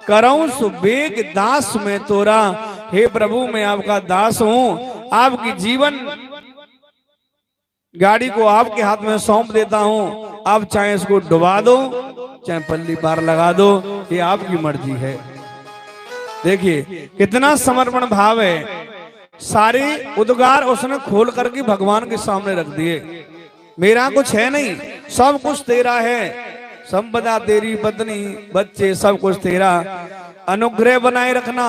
करऊं सुबेग दास में तोरा। हे प्रभु मैं आपका दास हूं, आपकी जीवन गाड़ी को आपके हाथ में सौंप देता हूं। आप चाहे इसको डुबा दो, चाहे पल्ली पार लगा दो, ये आपकी मर्जी है। देखिए कितना समर्पण भाव है। सारे उद्गार उसने खोल करके भगवान के सामने रख दिए। मेरा कुछ है नहीं, सब कुछ तेरा है। संपदा तेरी, पत्नी, बच्चे, सब कुछ तेरा। अनुग्रह बनाए रखना।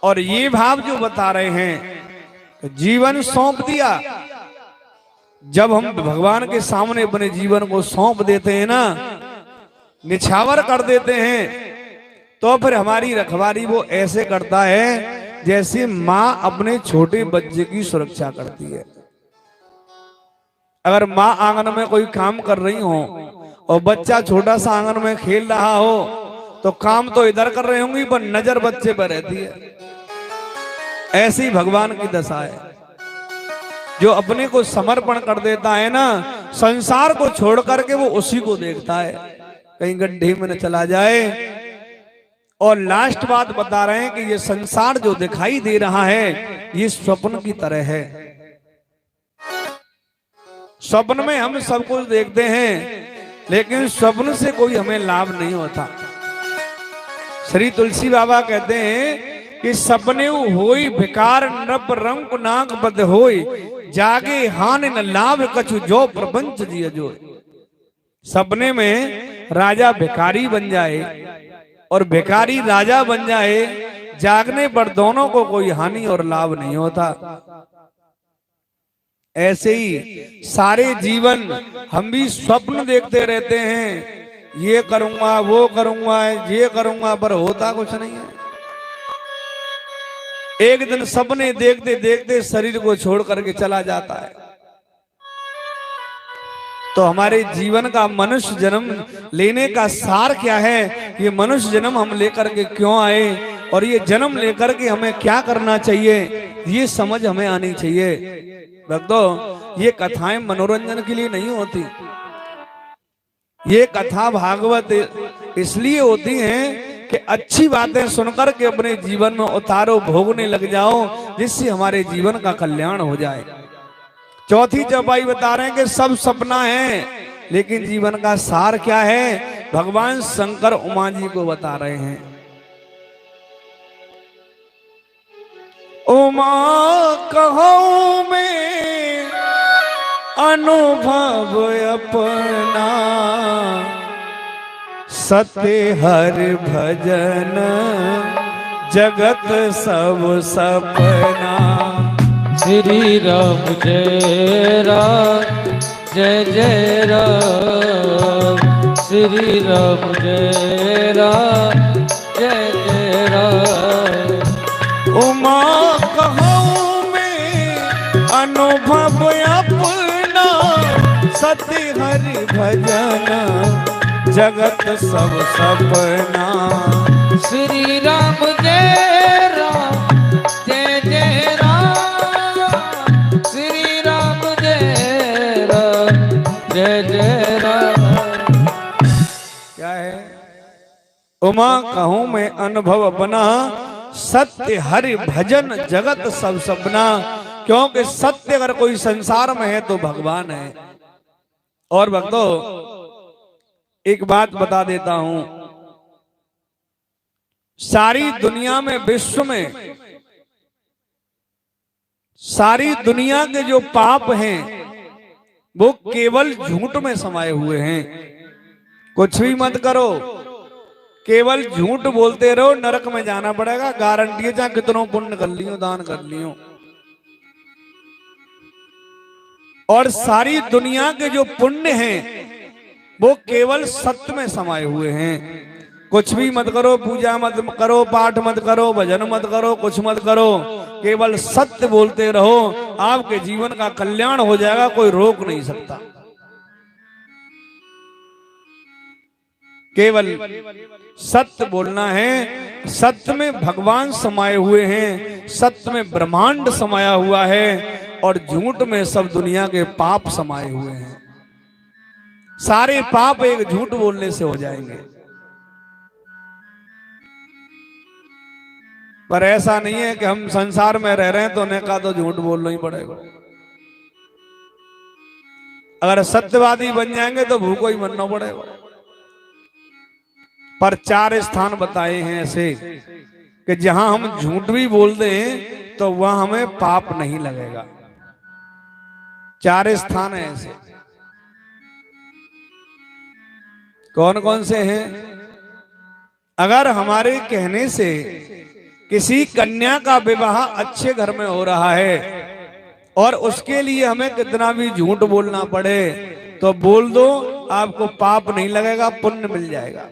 और ये भाव जो बता रहे हैं, जीवन सौंप दिया। जब हम भगवान के सामने अपने जीवन को सौंप देते हैं ना, निछावर कर देते हैं, तो फिर हमारी रखवाली वो ऐसे करता है जैसे माँ अपने छोटे बच्चे की सुरक्षा करती है। अगर माँ आंगन में कोई काम कर रही हो और बच्चा छोटा सा आंगन में खेल रहा हो, तो काम तो इधर कर रहे होंगी पर नजर बच्चे पर रहती है। ऐसी भगवान की दशा है। जो अपने को समर्पण कर देता है ना, संसार को छोड़ करके वो उसी को देखता है, कहीं गड्ढे में न चला जाए। और लास्ट बात बता रहे हैं कि ये संसार जो दिखाई दे रहा है, ये स्वप्न की तरह है। स्वप्न में हम सब कुछ देखते हैं, लेकिन स्वप्न से कोई हमें लाभ नहीं होता। श्री तुलसी बाबा कहते हैं कि सपने होई भिकार नृप रंक नाक बद होई, जागे हान न लाभ कछु जो प्रपंच जिय जो। सपने में राजा भिखारी बन जाए और भिखारी राजा बन जाए, जागने पर दोनों को कोई हानि और लाभ नहीं होता। ऐसे ही सारे जीवन हम भी स्वप्न देखते रहते हैं, ये करूंगा, वो करूंगा, ये करूंगा, पर होता कुछ नहीं है। एक दिन सपने देखते देखते शरीर को छोड़ करके चला जाता है। तो हमारे जीवन का मनुष्य जन्म लेने का सार क्या है? ये मनुष्य जन्म हम लेकर के क्यों आए और ये जन्म लेकर के हमें क्या करना चाहिए, ये समझ हमें आनी चाहिए। भक्तों, ये कथाएं मनोरंजन के लिए नहीं होती। ये कथा भागवत इसलिए होती हैं कि अच्छी बातें सुनकर के अपने जीवन में उतारो, भोगने लग जाओ, जिससे हमारे जीवन का कल्याण हो जाए। चौथी चौपाई बता रहे हैं कि सब सपना है, लेकिन जीवन का सार क्या है, भगवान शंकर उमा जी को बता रहे हैं। उमा कहूं में अनुभव अपना, सत्य हर भजन जगत सब सपना। श्री राम जय राम जय जय राम, श्री राम जय राम जय जय राम। उमा कहूं में अनुभव अपना, सत्य हरि भजन जगत सब सपना। श्री राम जय राम जय जय राम, श्री राम जय राम जय जय राम। क्या है? उमा कहूं मैं अनुभव अपना, सत्य हरि भजन जगत सब सपना। क्योंकि सत्य अगर कोई संसार में है तो भगवान है। और भक्तों, एक बात बता देता हूं, सारी दुनिया में, विश्व में सारी दुनिया के जो पाप हैं वो केवल झूठ में समाये हुए हैं। कुछ भी मत करो, केवल झूठ बोलते रहो, नरक में जाना पड़ेगा, गारंटी है, चाहे कितनों पुण्य कर लियो, दान कर लियो। और सारी दुनिया के जो पुण्य हैं वो केवल सत्य में समाये हुए हैं। कुछ भी मत करो, पूजा मत करो, पाठ मत करो, भजन मत करो, कुछ मत करो, केवल सत्य बोलते रहो, आपके जीवन का कल्याण हो जाएगा, कोई रोक नहीं सकता। केवल सत्य बोलना है। सत्य में भगवान समाये हुए हैं, सत्य में ब्रह्मांड समाया हुआ है, और झूठ में सब दुनिया के पाप समाये हुए हैं। सारे पाप एक झूठ बोलने से हो जाएंगे। पर ऐसा नहीं है कि हम संसार में रह रहे हैं तो उन्हें कहा तो झूठ बोलना ही पड़ेगा। अगर सत्यवादी बन जाएंगे तो भूखो ही मरना पड़ेगा। पर 4 स्थान बताए हैं ऐसे कि जहां हम झूठ भी बोल दें तो वहां हमें पाप नहीं लगेगा। 4 स्थान है ऐसे। कौन कौन से हैं? अगर हमारे कहने से किसी कन्या का विवाह अच्छे घर में हो रहा है और उसके लिए हमें कितना भी झूठ बोलना पड़े तो बोल दो, आपको पाप नहीं लगेगा, पुण्य मिल जाएगा।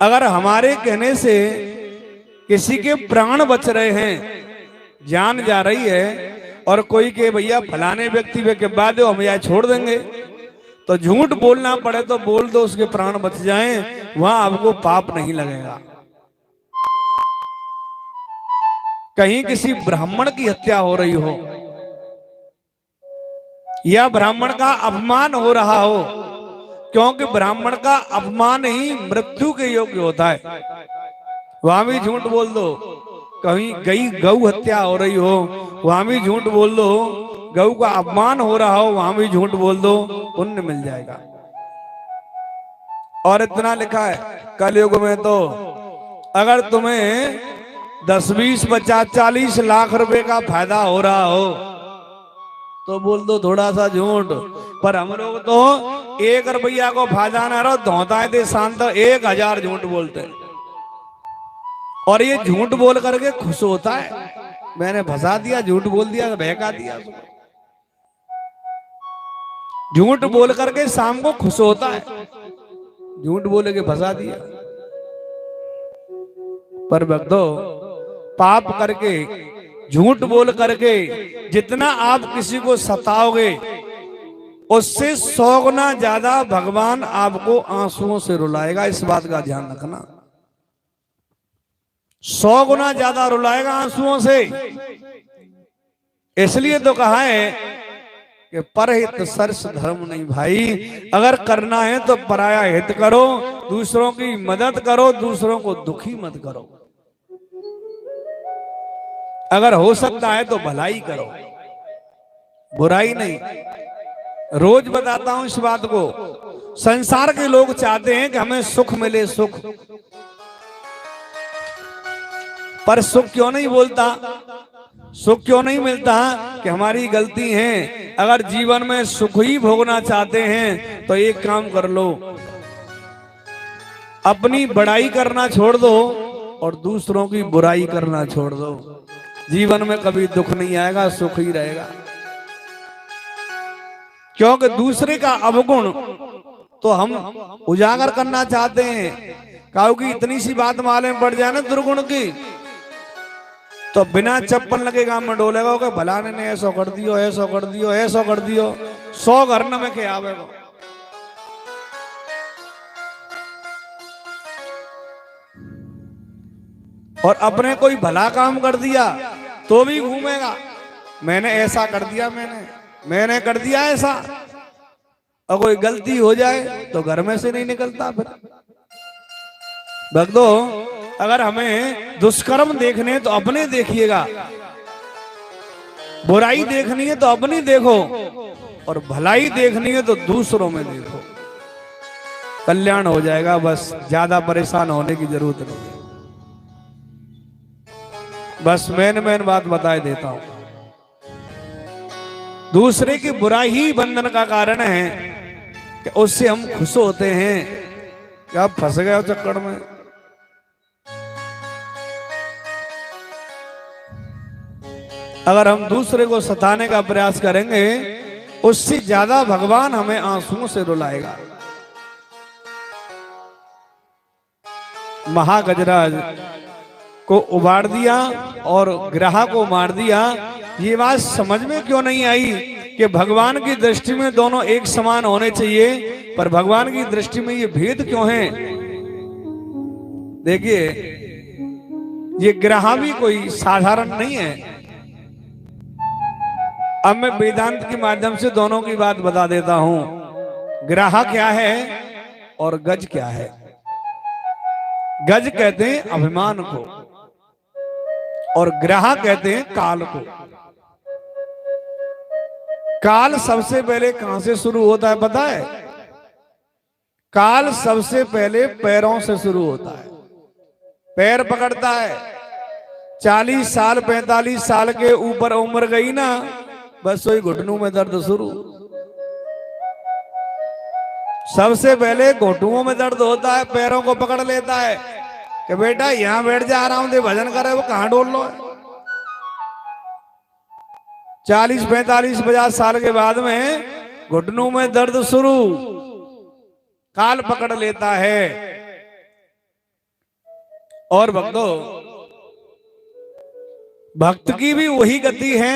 अगर हमारे कहने से किसी के प्राण बच रहे हैं, जान जा रही है, और कोई के भैया फलाने व्यक्ति के बाद हम यह छोड़ देंगे, तो झूठ बोलना पड़े तो बोल दो, उसके प्राण बच जाएं, वहां आपको पाप नहीं लगेगा। कहीं किसी ब्राह्मण की हत्या हो रही हो या ब्राह्मण का अपमान हो रहा हो, क्योंकि ब्राह्मण का अपमान ही मृत्यु के योग्य होता है, वहां भी झूठ बोल दो। कहीं गई गौ हत्या हो रही हो, वहां भी झूठ बोल दो। गौ का अपमान हो रहा हो, वहां भी झूठ बोल दो, पुण्य मिल जाएगा। और इतना लिखा है कलयुग में तो अगर तुम्हें 10, 20, 50, 40 लाख रुपए का फायदा हो रहा हो तो बोल दो थोड़ा सा झूठ। पर हम लोग तो 1 रुपया को फायदा ना रहो, धोता थे शांत 1000 झूठ बोलते हैं। और ये झूठ बोल करके खुश होता है, मैंने फंसा दिया, झूठ बोल दिया, बहका दिया। झूठ बोल करके शाम को खुश होता है, झूठ बोले के फंसा दिया। पर भक्तों, पाप करके, झूठ बोल करके जितना आप किसी को सताओगे उससे 100 गुना ज्यादा भगवान आपको आंसुओं से रुलाएगा। इस बात का ध्यान रखना, 100 गुना ज्यादा रुलाएगा आंसुओं से। इसलिए तो कहा है कि परहित सरस धर्म नहीं भाई। अगर करना है तो पराया हित करो, दूसरों की मदद करो, दूसरों को दुखी मत करो। अगर हो सकता है तो भलाई करो, बुराई नहीं। रोज बताता हूं इस बात को। संसार के लोग चाहते हैं कि हमें सुख मिले, सुख, पर सुख क्यों नहीं बोलता, सुख क्यों नहीं मिलता? कि हमारी गलती है। अगर जीवन में सुख ही भोगना चाहते हैं तो एक काम कर लो, अपनी बड़ाई करना छोड़ दो और दूसरों की बुराई करना छोड़ दो। जीवन में कभी दुख नहीं आएगा, सुख ही रहेगा। क्योंकि दूसरे का अवगुण तो हम उजागर करना चाहते हैं। क्योंकि इतनी सी बात मालूम पड़ जाए ना दुर्गुण की, तो बिना चप्पल लगेगा में डोलेगा कि भलाने ने ऐसा कर दियो, ऐसा कर दियो, ऐसा कर दियो, 100 घर न में के आवेगा। और अपने कोई भला काम कर दिया तो भी घूमेगा, मैंने ऐसा कर दिया, मैंने कर दिया ऐसा। और कोई गलती हो जाए तो घर में से नहीं निकलता। फिर भक्तों, अगर हमें दुष्कर्म देखने तो अपने देखिएगा, बुराई देखनी है तो अपनी देखो, और भलाई देखनी है तो दूसरों में देखो, कल्याण हो जाएगा। बस ज्यादा परेशान होने की जरूरत नहीं। बस मेन बात बताए देता हूं। दूसरे की बुराई ही बंधन का कारण है कि उससे हम खुश होते हैं कि आप फंस गए हो चक्कर में। अगर हम दूसरे को सताने का प्रयास करेंगे उससे ज्यादा भगवान हमें आंसुओं से रुलाएगा। महागजराज को उबाड़ दिया और ग्रह को मार दिया। ये बात समझ में क्यों नहीं आई कि भगवान की दृष्टि में दोनों एक समान होने चाहिए, पर भगवान की दृष्टि में ये भेद क्यों है? देखिए, ये ग्रह भी कोई साधारण नहीं है। अब मैं वेदांत के माध्यम से दोनों की बात बता देता हूं। ग्रह क्या है और गज क्या है। गज कहते हैं अभिमान को और ग्रह कहते हैं काल को। काल सबसे पहले कहां से शुरू होता है पता है? काल सबसे पहले पैरों से शुरू होता है। पैर पकड़ता है, 40 साल 45 साल के ऊपर उम्र गई ना, बस वही घुटनों में दर्द शुरू। सबसे पहले घुटनों में दर्द होता है, पैरों को पकड़ लेता है कि बेटा यहां बैठ जा, आराम से भजन करे, वो कहां डोल लो। 40 45 50 साल के बाद में घुटनों में दर्द शुरू, काल पकड़ लेता है। और भक्तों, भक्त की भी वही गति है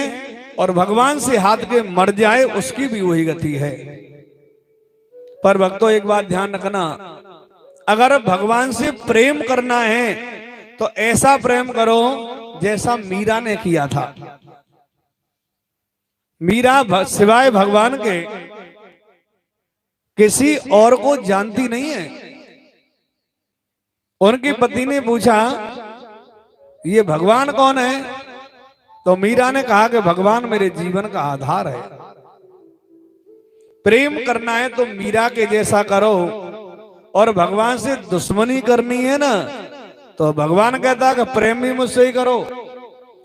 और भगवान से हाथ के मर जाए उसकी भी वही गति है। पर भक्तों एक बात ध्यान रखना, अगर भगवान से प्रेम करना है तो ऐसा प्रेम करो जैसा मीरा ने किया था। मीरा सिवाय भगवान के किसी और को जानती नहीं है। उनके पति ने पूछा ये भगवान कौन है? तो मीरा ने कहा कि भगवान मेरे जीवन का आधार है। प्रेम करना है तो मीरा के जैसा करो, और भगवान से दुश्मनी करनी है ना तो भगवान कहता है कि प्रेम भी मुझसे ही करो,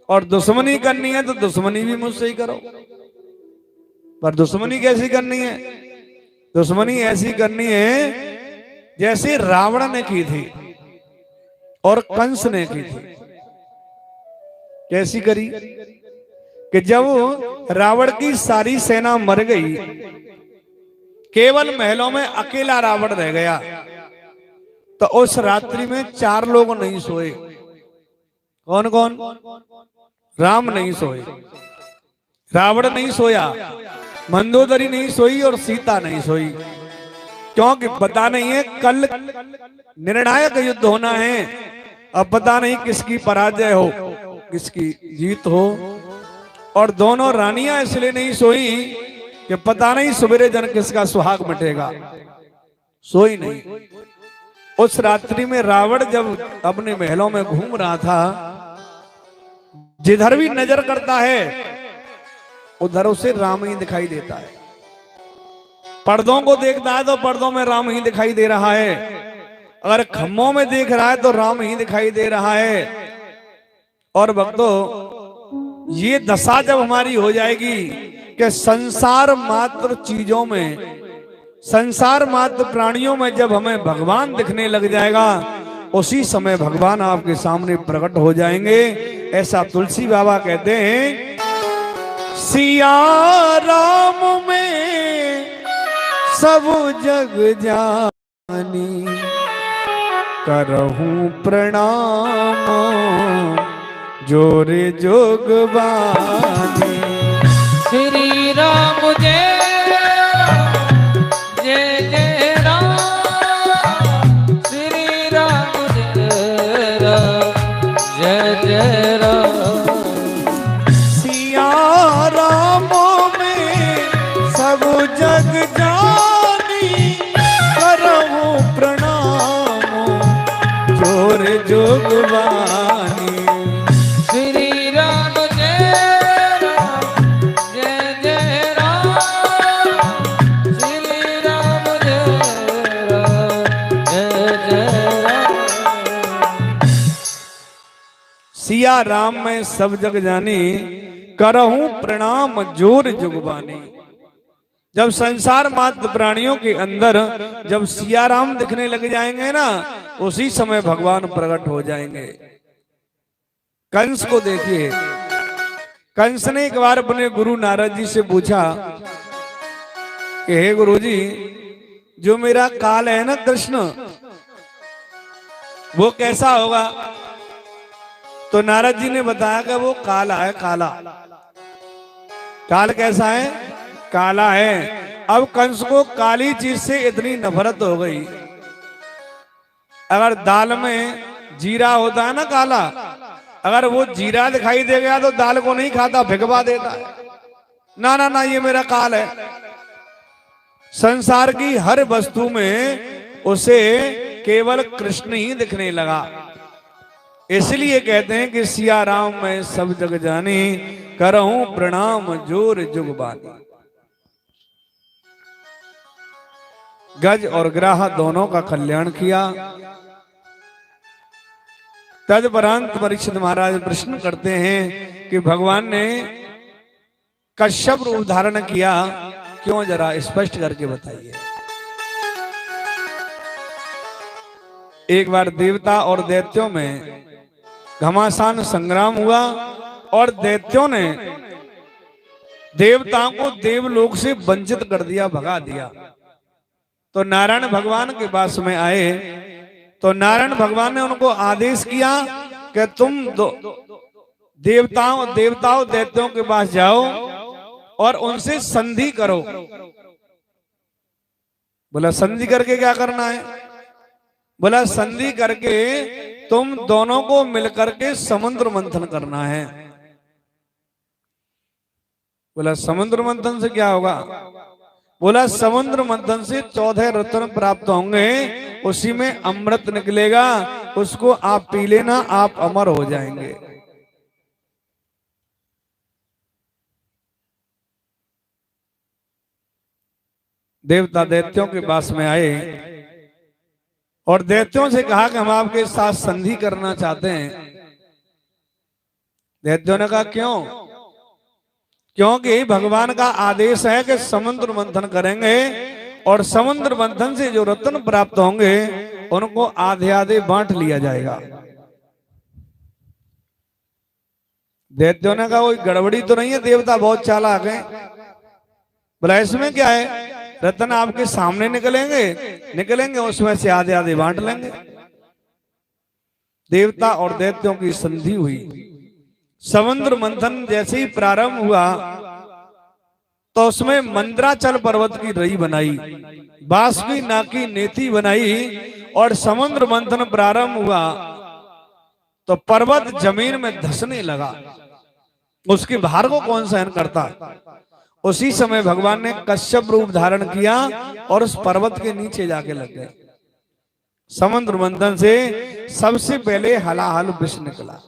और दुश्मनी करनी है तो दुश्मनी भी मुझसे ही करो। पर दुश्मनी कैसी करनी है? दुश्मनी ऐसी करनी है जैसे रावण ने की थी और कंस ने की थी। कैसी करी कि जब रावण की सारी सेना मर गई, केवल महलों में अकेला रावण रह गया, तो उस रात्रि में 4 लोग नहीं सोए। कौन कौन? राम नहीं सोए, रावण नहीं सोया, मंदोदरी नहीं सोई और सीता नहीं सोई। क्योंकि पता नहीं है कल निर्णायक युद्ध होना है, अब पता नहीं किसकी पराजय हो किसकी जीत हो। और दोनों रानियां इसलिए नहीं सोई कि पता नहीं सवेरे जन किसका सुहाग मिटेगा। सोई नहीं। उस रात्रि में रावण जब अपने महलों में घूम रहा था, जिधर भी नजर करता है उधर उसे राम ही दिखाई देता है। पर्दों को देखता है तो पर्दों में राम ही दिखाई दे रहा है, अगर खम्भों में देख रहा है तो राम ही दिखाई दे रहा है। और भक्तों, ये दशा जब हमारी हो जाएगी कि संसार मात्र चीजों में, संसार मात्र प्राणियों में जब हमें भगवान दिखने लग जाएगा, उसी समय भगवान आपके सामने प्रकट हो जाएंगे। ऐसा तुलसी बाबा कहते हैं, सिया राम में सब जग जानी, करहूं प्रणाम जोरे जोगवानी। श्री राम जय जय जय राम, श्री राम जय राम जय जय राम। सिया राम में सब जग जानी, करहूं प्रणाम जोरे जोगवानी। श्री राम जय जय राम, श्री राम जय जय राम। सिया राम में सब जग जानी, करहूं प्रणाम जोर जुगबानी। जब संसार मात्र प्राणियों के अंदर जब सिया राम दिखने लग जाएंगे ना, उसी समय भगवान प्रकट हो जाएंगे। कंस को देखिए, कंस ने एक बार अपने गुरु नारद जी से पूछा कि हे गुरुजी, जो मेरा काल है ना कृष्ण, वो कैसा होगा? तो नारद जी ने बताया कि वो काला है, काला। काल कैसा है? काला है। अब कंस को काली चीज से इतनी नफरत हो गई, अगर दाल में जीरा होता है ना काला, अगर वो जीरा दिखाई दे गया तो दाल को नहीं खाता, भिगवा देता है। ना ना ना, ये मेरा काल है। संसार की हर वस्तु में उसे केवल कृष्ण ही दिखने लगा। इसलिए कहते हैं कि सिया राम मैं सब जग जानी, करहूं प्रणाम जोर जुगबानी। गज और ग्राह दोनों का कल्याण किया। तदुपरांत परीक्षित महाराज प्रश्न करते हैं कि भगवान ने कश्यप रूप धारण किया क्यों, जरा स्पष्ट करके बताइए। एक बार देवता और दैत्यों में घमासान संग्राम हुआ और दैत्यों ने देवताओं को देवलोक से वंचित कर दिया, भगा दिया। तो नारायण भगवान के पास में आए तो नारायण भगवान ने उनको आदेश किया कि तुम देवताओं दैत्यों के पास जाओ और उनसे संधि करो। बोला संधि करके क्या करना है? बोला संधि करके तुम दोनों को मिलकर के समुद्र मंथन करना है। बोला समुद्र मंथन से क्या होगा? बोला समुद्र मंथन से 14 रत्न प्राप्त होंगे, उसी में अमृत निकलेगा, उसको आप पी लेना, आप अमर हो जाएंगे। देवता दैत्यों के पास में आए और दैत्यों से कहा कि हम आपके साथ संधि करना चाहते हैं। दैत्यों ने कहा क्यों? क्योंकि भगवान का आदेश है कि समुद्र मंथन करेंगे और समुद्र मंथन से जो रत्न प्राप्त होंगे उनको आधे आधे बांट लिया जाएगा। दैत्यों ने कहा कोई गड़बड़ी तो नहीं है, देवता बहुत चालाक है। बोला इसमें क्या है, रत्न आपके सामने निकलेंगे उसमें से आधे आधे बांट लेंगे। देवता और दैत्यों की संधि हुई। समुद्र मंथन जैसे ही प्रारंभ हुआ तो उसमें मंद्राचल पर्वत की रई बनाई, बांसुरी नाकी नेति बनाई और समुद्र मंथन प्रारंभ हुआ तो पर्वत जमीन में धंसने लगा। उसके भार को कौन सहन करता? उसी समय भगवान ने कश्यप रूप धारण किया और उस पर्वत के नीचे जाके लग गए। समुद्र मंथन से सबसे पहले हलाहल विष निकला।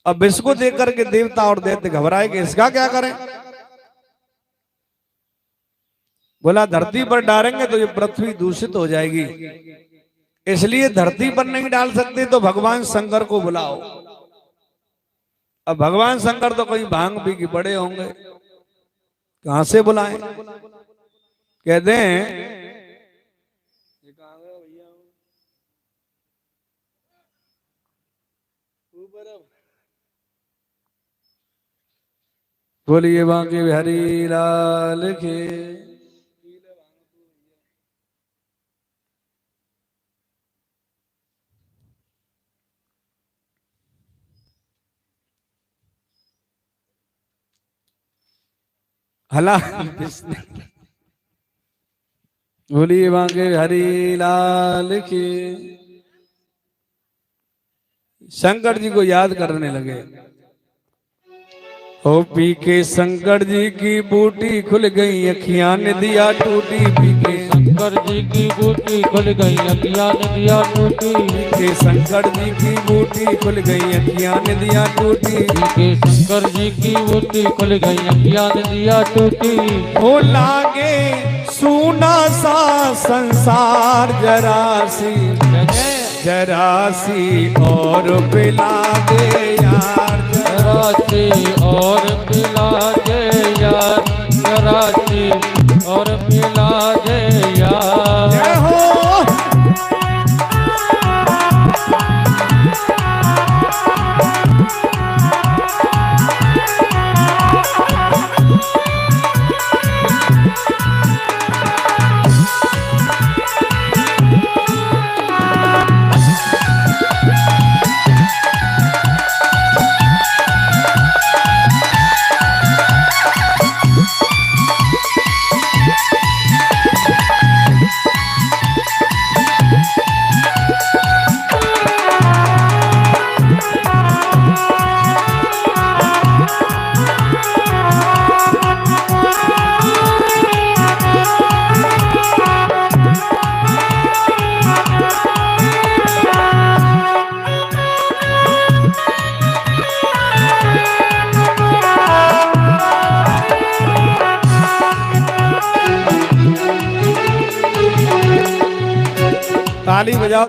अब विष को देख करके देवता और दैत्य घबराए कि इसका क्या करें। बोला धरती पर डालेंगे तो ये पृथ्वी दूषित हो जाएगी, इसलिए धरती पर नहीं डाल सकते तो भगवान शंकर को बुलाओ। अब भगवान शंकर तो कहीं भांग पी के बड़े होंगे, कहां से बुलाएं? कहते हैं बोलिए बांके बिहारी लाल के। हला बोलिए बांके बिहारी लाल के। शंकर जी को याद करने लगे। ओ पी के शंकर जी की बूटी खुल गई, अखियां ने दिया टूटी। पी के शंकर जी की बूटी खुल गई, अखियां ने दिया टूटी। पी के शंकर जी की बूटी खुल गई, अखियां ने दिया टूटी। पी के शंकर जी की बूटी खुल गई, अखियां ने दिया टूटी। ओ लागे सूना सा संसार जरासी, जरासी और पिला दे यार, जरासी और पिला दे यार, जरासी और पिला दे यार। जय हो। ताली बजाओ।